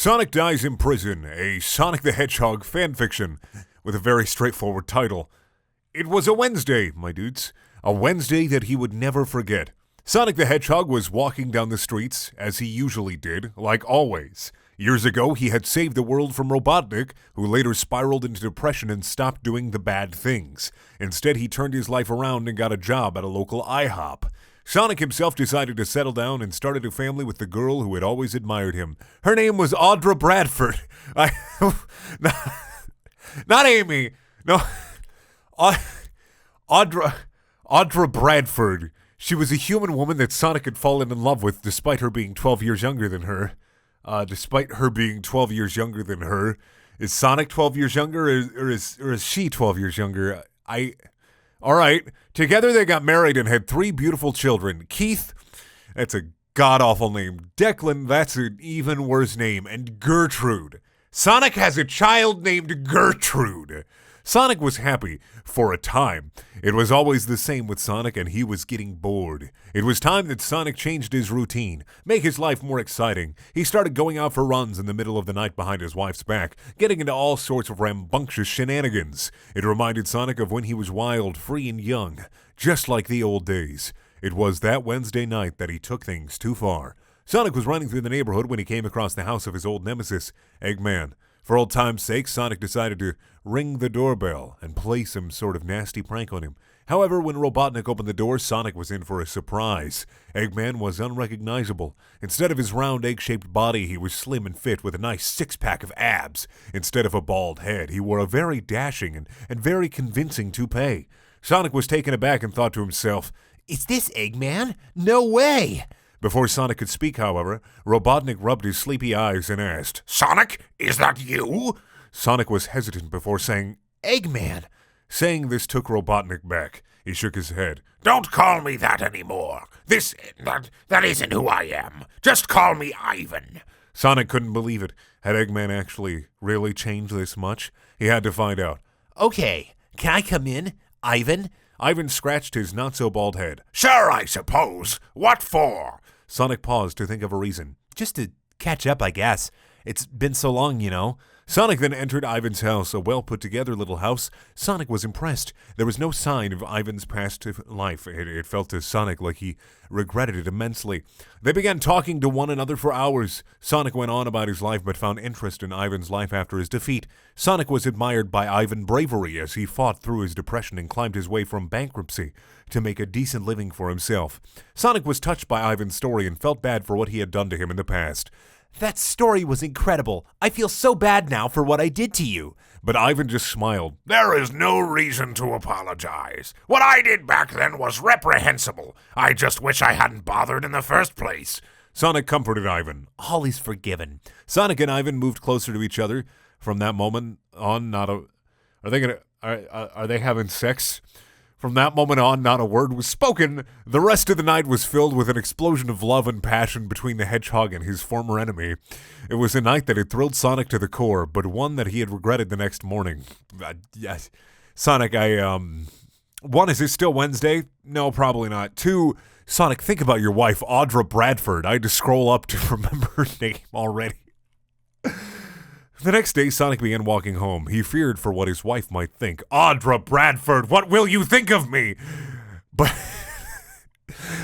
Sonic Dies in Prison, a Sonic the Hedgehog fanfiction with a very straightforward title. It was a Wednesday, my dudes. A Wednesday that he would never forget. Sonic the Hedgehog was walking down the streets, as he usually did, like always. Years ago, he had saved the world from Robotnik, who later spiraled into depression and stopped doing the bad things. Instead, he turned his life around and got a job at a local IHOP. Sonic himself decided to settle down and started a family with the girl who had always admired him. Her name was Audra Bradford. Not Amy. No. Audra Bradford. She was a human woman that Sonic had fallen in love with despite her being 12 years younger than her. Is Sonic 12 years younger or is she 12 years younger? All right. Together they got married and had 3 beautiful children. Keith, that's a god-awful name. Declan, that's an even worse name. And Gertrude. Sonic has a child named Gertrude. Sonic was happy for a time. It was always the same with Sonic, and he was getting bored. It was time that Sonic changed his routine, make his life more exciting. He started going out for runs in the middle of the night behind his wife's back, getting into all sorts of rambunctious shenanigans. It reminded Sonic of when he was wild, free, and young, just like the old days. It was that Wednesday night that he took things too far. Sonic was running through the neighborhood when he came across the house of his old nemesis, Eggman. For old time's sake, Sonic decided to ring the doorbell and play some sort of nasty prank on him. However, when Robotnik opened the door, Sonic was in for a surprise. Eggman was unrecognizable. Instead of his round egg-shaped body, he was slim and fit with a nice six-pack of abs. Instead of a bald head, he wore a very dashing and very convincing toupee. Sonic was taken aback and thought to himself, "Is this Eggman? No way!" Before Sonic could speak, however, Robotnik rubbed his sleepy eyes and asked, "Sonic, is that you?" Sonic was hesitant before saying, "Eggman." Saying this took Robotnik back. He shook his head. "Don't call me that anymore. That isn't who I am. Just call me Ivan." Sonic couldn't believe it. Had Eggman actually really changed this much? He had to find out. "Okay, can I come in, Ivan?" Ivan scratched his not-so-bald head. "Sure, I suppose. What for?" Sonic paused to think of a reason. "Just to catch up, I guess. It's been so long, you know." Sonic then entered Ivan's house, a well-put-together little house. Sonic was impressed. There was no sign of Ivan's past life. It felt to Sonic like he regretted it immensely. They began talking to one another for hours. Sonic went on about his life but found interest in Ivan's life after his defeat. Sonic was admired by Ivan's bravery as he fought through his depression and climbed his way from bankruptcy to make a decent living for himself. Sonic was touched by Ivan's story and felt bad for what he had done to him in the past. "That story was incredible. I feel so bad now for what I did to you." But Ivan just smiled. "There is no reason to apologize. What I did back then was reprehensible. I just wish I hadn't bothered in the first place." Sonic comforted Ivan. "All is forgiven." Sonic and Ivan moved closer to each other. From that moment on, are they having sex? From that moment on, not a word was spoken. The rest of the night was filled with an explosion of love and passion between the hedgehog and his former enemy. It was a night that had thrilled Sonic to the core, but one that he had regretted the next morning. Yes, Sonic, one, is it still Wednesday? No, probably not. 2, Sonic, think about your wife, Audra Bradford. I had to scroll up to remember her name already. The next day, Sonic began walking home. He feared for what his wife might think. "Audra Bradford, what will you think of me?" But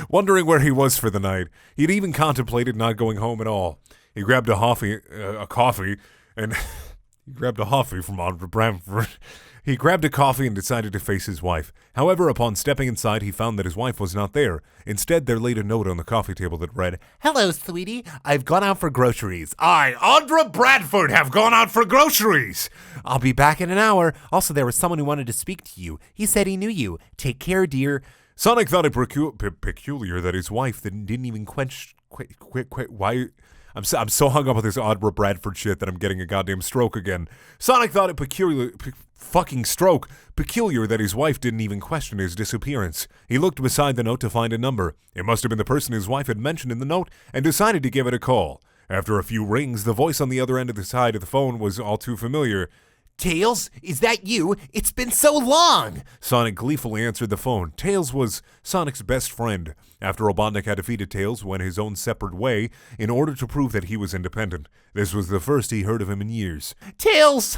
wondering where he was for the night, he'd even contemplated not going home at all. He grabbed a coffee from Audra Bradford. He grabbed a coffee and decided to face his wife. However, upon stepping inside, he found that his wife was not there. Instead, there laid a note on the coffee table that read, "Hello, sweetie. I've gone out for groceries." "I, Audra Bradford, have gone out for groceries." "I'll be back in an hour. Also, there was someone who wanted to speak to you. He said he knew you. Take care, dear." Sonic thought it peculiar that his wife didn't even why... I'm so hung up on this Audra Bradford shit that I'm getting a goddamn stroke again. Sonic thought it peculiar that his wife didn't even question his disappearance. He looked beside the note to find a number. It must have been the person his wife had mentioned in the note, and decided to give it a call. After a few rings, the voice on the other end of the side of the phone was all too familiar. Tails, is that you? It's been so long! Sonic gleefully answered the phone. Tails was Sonic's best friend, after Robotnik had defeated Tails went his own separate way in order to prove that he was independent. This was the first he heard of him in years. Tails!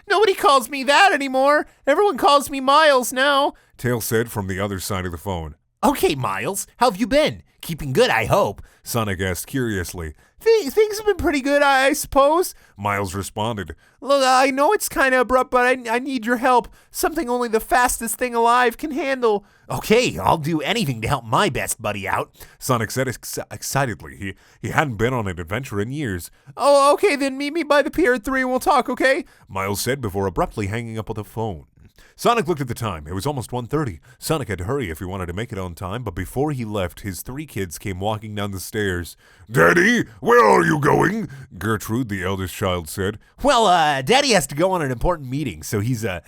Nobody calls me that anymore. Everyone calls me Miles now. Tails said from the other side of the phone. Okay, Miles, how have you been? Keeping good, I hope. Sonic asked curiously. Things have been pretty good, I suppose. Miles responded. Look, I know it's kind of abrupt, but I need your help. Something only the fastest thing alive can handle. Okay, I'll do anything to help my best buddy out, Sonic said excitedly. He hadn't been on an adventure in years. Oh, okay, then meet me by the pier at 3 and we'll talk, okay? Miles said before abruptly hanging up the phone. Sonic looked at the time. It was almost 1:30. Sonic had to hurry if he wanted to make it on time, but before he left, his 3 kids came walking down the stairs. Daddy, where are you going? Gertrude, the eldest child, said. Well, Daddy has to go on an important meeting, so he's got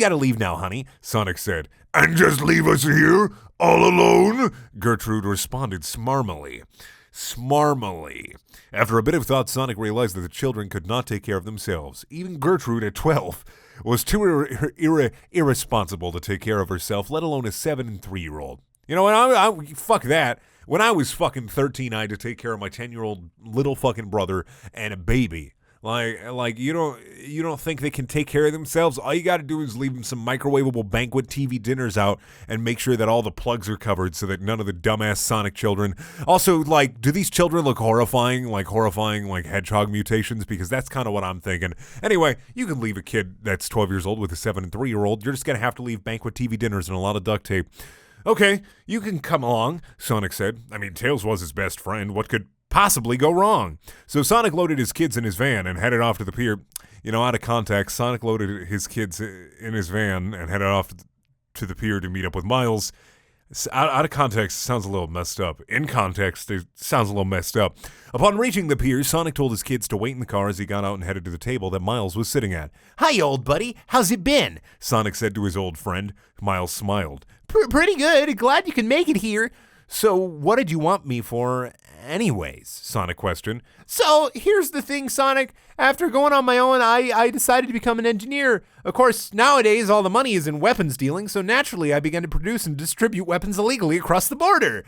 to leave now, honey, Sonic said. And just leave us here, all alone? Gertrude responded smarmily. After a bit of thought, Sonic realized that the children could not take care of themselves. Even Gertrude, at 12, was too irresponsible to take care of herself, let alone a 7 and 3-year-old. You know what? Fuck that. When I was fucking 13, I had to take care of my 10-year-old little fucking brother and a baby. Like you don't think they can take care of themselves? All you got to do is leave them some microwavable banquet TV dinners out and make sure that all the plugs are covered so that none of the dumbass Sonic children. Also, like, do these children look horrifying like hedgehog mutations? Because that's kind of what I'm thinking. Anyway, you can leave a kid that's 12 years old with a 7 and 3-year-old. You're just gonna have to leave banquet TV dinners and a lot of duct tape. Okay, you can come along, Sonic said. I mean, Tails was his best friend. What could possibly go wrong? So Sonic loaded his kids in his van and headed off to the pier. You know, out of context, Sonic loaded his kids in his van and headed off to the pier to meet up with Miles. Out of context, it sounds a little messed up. In context, it sounds a little messed up. Upon reaching the pier, Sonic told his kids to wait in the car as he got out and headed to the table that Miles was sitting at. Hi, old buddy. How's it been? Sonic said to his old friend. Miles smiled. Pretty good. Glad you can make it here. So, what did you want me for anyways? Sonic questioned. So, here's the thing, Sonic. After going on my own, I decided to become an engineer. Of course, nowadays, all the money is in weapons dealing, so naturally I began to produce and distribute weapons illegally across the border.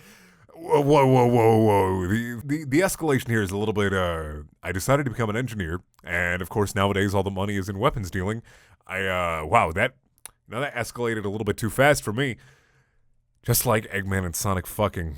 Whoa. The escalation here is a little bit, I decided to become an engineer, and of course, nowadays, all the money is in weapons dealing. Wow, that escalated a little bit too fast for me. Just like Eggman and Sonic fucking.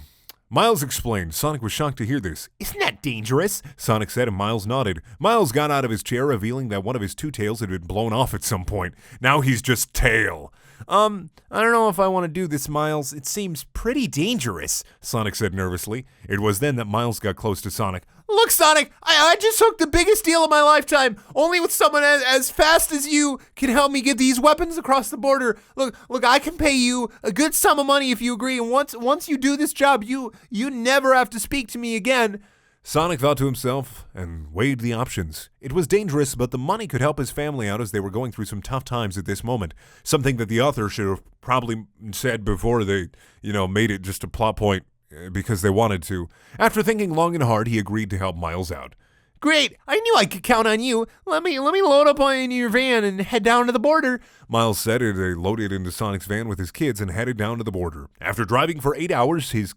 Miles explained. Sonic was shocked to hear this. Isn't that dangerous? Sonic said, and Miles nodded. Miles got out of his chair, revealing that one of his 2 tails had been blown off at some point. Now he's just Tail. I don't know if I want to do this, Miles. It seems pretty dangerous, Sonic said nervously. It was then that Miles got close to Sonic. Look, Sonic, I just hooked the biggest deal of my lifetime. Only with someone as fast as you can help me get these weapons across the border. Look, I can pay you a good sum of money if you agree. And once you do this job, you never have to speak to me again. Sonic thought to himself and weighed the options. It was dangerous, but the money could help his family out as they were going through some tough times at this moment. Something that the author should have probably said before they, made it just a plot point because they wanted to. After thinking long and hard, he agreed to help Miles out. Great, I knew I could count on you. Let me load up in your van and head down to the border. Miles said as they loaded into Sonic's van with his kids and headed down to the border. After driving for 8 hours, his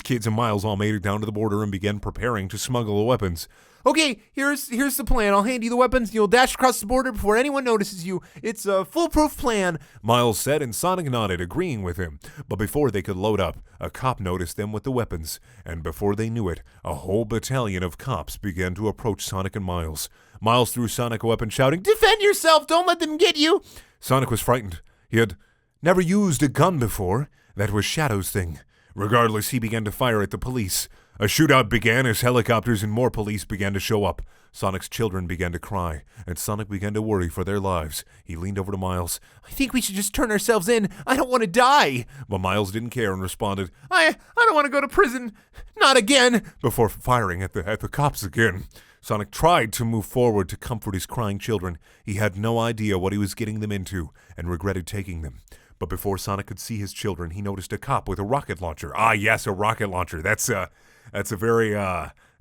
kids and Miles all made it down to the border and began preparing to smuggle the weapons. Okay, here's the plan. I'll hand you the weapons and you'll dash across the border before anyone notices you. It's a foolproof plan, Miles said, and Sonic nodded, agreeing with him. But before they could load up, a cop noticed them with the weapons, and before they knew it, a whole battalion of cops began to approach Sonic and Miles. Miles threw Sonic a weapon, shouting, "Defend yourself! Don't let them get you!" Sonic was frightened. He had never used a gun before. That was Shadow's thing. Regardless, he began to fire at the police. A shootout began as helicopters and more police began to show up. Sonic's children began to cry, and Sonic began to worry for their lives. He leaned over to Miles. I think we should just turn ourselves in. I don't want to die. But Miles didn't care and responded, I don't want to go to prison. Not again. Before firing at the cops again. Sonic tried to move forward to comfort his crying children. He had no idea what he was getting them into and regretted taking them. But before Sonic could see his children, he noticed a cop with a rocket launcher. Ah, yes, a rocket launcher. That's a very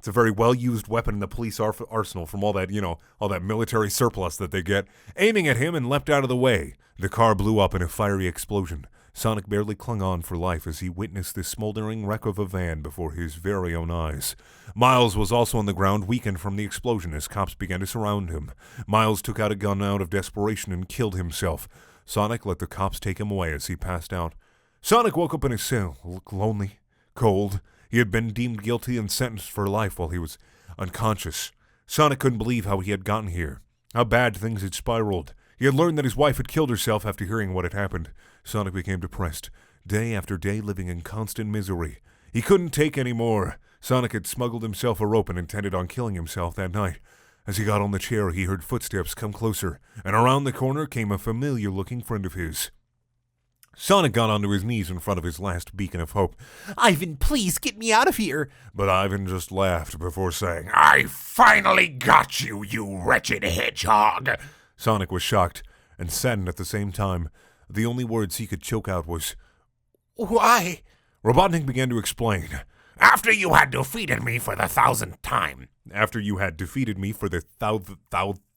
It's a very well-used weapon in the police arsenal from all that, all that military surplus that they get. Aiming at him and leapt out of the way. The car blew up in a fiery explosion. Sonic barely clung on for life as he witnessed the smoldering wreck of a van before his very own eyes. Miles was also on the ground, weakened from the explosion as cops began to surround him. Miles took out a gun out of desperation and killed himself. Sonic let the cops take him away as he passed out. Sonic woke up in his cell, lonely, cold. He had been deemed guilty and sentenced for life while he was unconscious. Sonic couldn't believe how he had gotten here, how bad things had spiraled. He had learned that his wife had killed herself after hearing what had happened. Sonic became depressed, day after day living in constant misery. He couldn't take any more. Sonic had smuggled himself a rope and intended on killing himself that night. As he got on the chair, he heard footsteps come closer, and around the corner came a familiar-looking friend of his. Sonic got onto his knees in front of his last beacon of hope. Ivan, please get me out of here. But Ivan just laughed before saying, I finally got you, you wretched hedgehog. Sonic was shocked and saddened at the same time. The only words he could choke out was, Why? Robotnik began to explain. After you had defeated me for the 1,000th time. After you had defeated me for the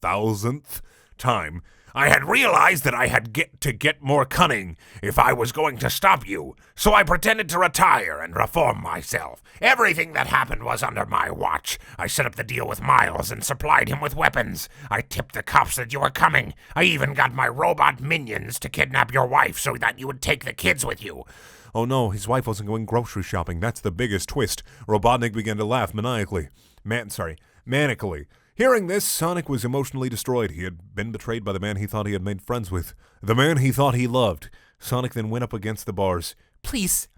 thousandth time, I had realized that I had to get more cunning if I was going to stop you, so I pretended to retire and reform myself. Everything that happened was under my watch. I set up the deal with Miles and supplied him with weapons. I tipped the cops that you were coming. I even got my robot minions to kidnap your wife so that you would take the kids with you. Oh no, his wife wasn't going grocery shopping. That's the biggest twist. Robotnik began to laugh manically. Hearing this, Sonic was emotionally destroyed. He had been betrayed by the man he thought he had made friends with. The man he thought he loved. Sonic then went up against the bars. Please,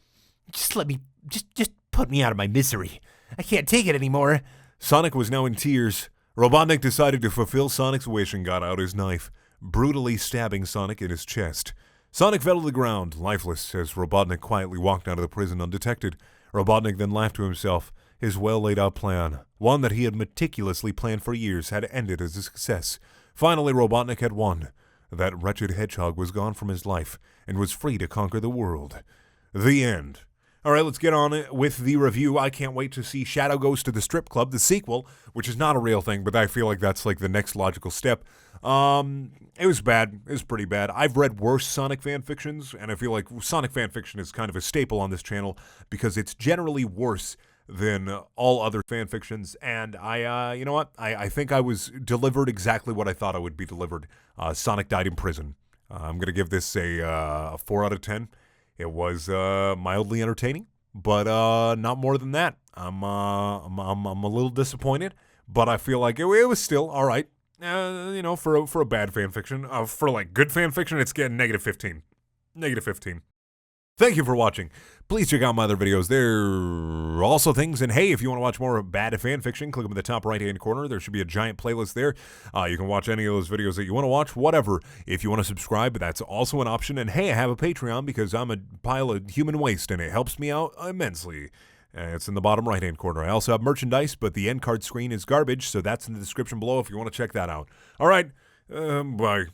just let me, just put me out of my misery. I can't take it anymore. Sonic was now in tears. Robotnik decided to fulfill Sonic's wish and got out his knife, brutally stabbing Sonic in his chest. Sonic fell to the ground, lifeless, as Robotnik quietly walked out of the prison undetected. Robotnik then laughed to himself. His well-laid-out plan, one that he had meticulously planned for years, had ended as a success. Finally, Robotnik had won. That wretched hedgehog was gone from his life and was free to conquer the world. The end. All right, let's get on with the review. I can't wait to see Shadow Goes to the Strip Club, the sequel, which is not a real thing, but I feel like that's like the next logical step. It was bad. It was pretty bad. I've read worse Sonic fan fictions, and I feel like Sonic fan fiction is kind of a staple on this channel because it's generally worse than all other fan fictions, and you know what? I think I was delivered exactly what I thought I would be delivered. Sonic died in prison. I'm going to give this a 4 out of 10. It was mildly entertaining, but not more than that. I'm a little disappointed, but I feel like it was still all right. For a bad fan fiction. For like good fan fiction, it's getting -15. -15. Thank you for watching. Please check out my other videos. There are also things, and hey, if you want to watch more bad fan fiction, click up in the top right-hand corner. There should be a giant playlist there. You can watch any of those videos that you want to watch, whatever. If you want to subscribe, that's also an option. And hey, I have a Patreon because I'm a pile of human waste, and it helps me out immensely. It's in the bottom right-hand corner. I also have merchandise, but the end card screen is garbage, so that's in the description below if you want to check that out. All right, bye.